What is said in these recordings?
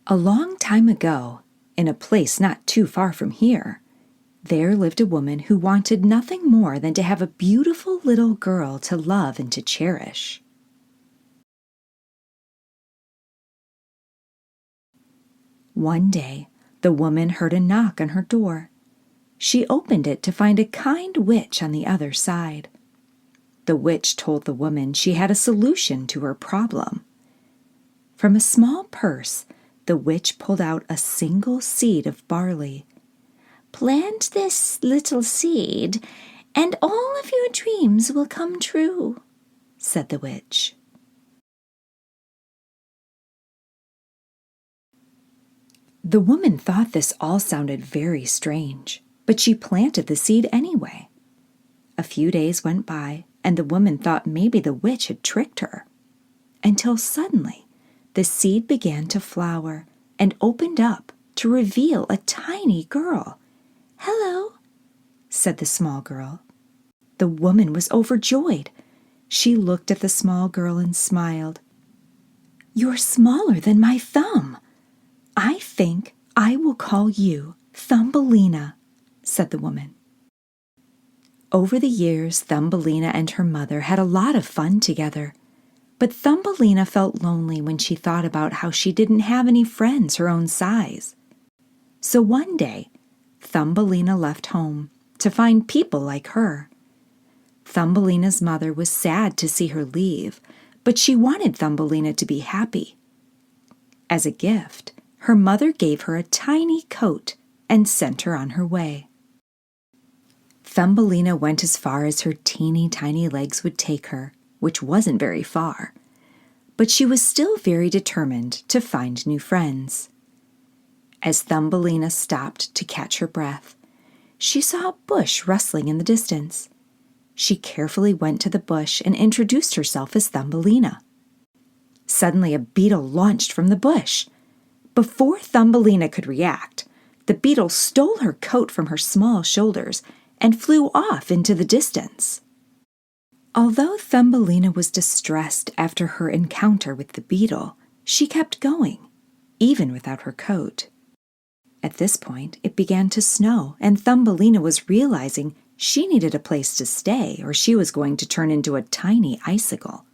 A long time ago, in a place not too far from here, there lived a woman who wanted nothing more than to have a beautiful little girl to love and to cherish. One day, the woman heard a knock on her door. She opened it to find a kind witch on the other side. The witch told the woman she had a solution to her problem. From a small purse, the witch pulled out a single seed of barley. "Plant this little seed, and all of your dreams will come true," said the witch. The woman thought this all sounded very strange, but she planted the seed anyway. A few days went by, and the woman thought maybe the witch had tricked her, until suddenly the seed began to flower and opened up to reveal a tiny girl. "Hello," said the small girl. The woman was overjoyed. She looked at the small girl and smiled. "You're smaller than my thumb. I think I will call you Thumbelina," said the woman. Over the years, Thumbelina and her mother had a lot of fun together. But Thumbelina felt lonely when she thought about how she didn't have any friends her own size. So one day, Thumbelina left home to find people like her. Thumbelina's mother was sad to see her leave, but she wanted Thumbelina to be happy. As a gift, her mother gave her a tiny coat and sent her on her way. Thumbelina went as far as her teeny tiny legs would take her, which wasn't very far, but she was still very determined to find new friends. As Thumbelina stopped to catch her breath, she saw a bush rustling in the distance. She carefully went to the bush and introduced herself as Thumbelina. Suddenly, a beetle launched from the bush. Before Thumbelina could react, the beetle stole her coat from her small shoulders and flew off into the distance. Although Thumbelina was distressed after her encounter with the beetle, she kept going, even without her coat. At this point, it began to snow, and Thumbelina was realizing she needed a place to stay or she was going to turn into a tiny icicle.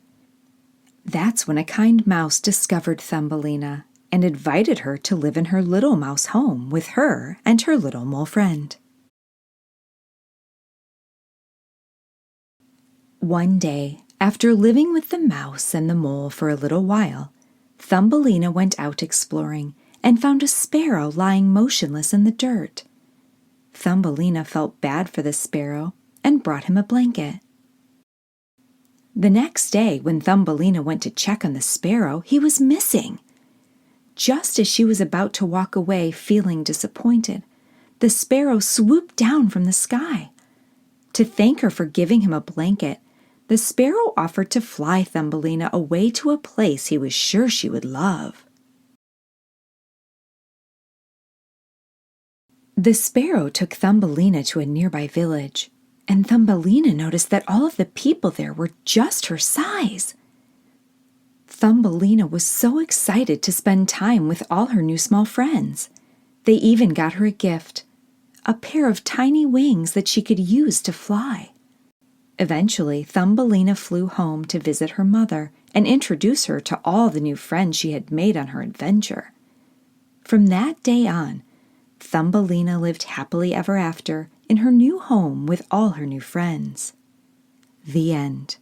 That's when a kind mouse discovered Thumbelina and invited her to live in her little mouse home with her and her little mole friend. One day, after living with the mouse and the mole for a little while, Thumbelina went out exploring and found a sparrow lying motionless in the dirt. Thumbelina felt bad for the sparrow and brought him a blanket. The next day, when Thumbelina went to check on the sparrow, he was missing. Just as she was about to walk away feeling disappointed, the sparrow swooped down from the sky. To thank her for giving him a blanket, the sparrow offered to fly Thumbelina away to a place he was sure she would love. The sparrow took Thumbelina to a nearby village, and Thumbelina noticed that all of the people there were just her size. Thumbelina was so excited to spend time with all her new small friends. They even got her a gift, a pair of tiny wings that she could use to fly. Eventually, Thumbelina flew home to visit her mother and introduce her to all the new friends she had made on her adventure. From that day on, Thumbelina lived happily ever after in her new home with all her new friends. The end.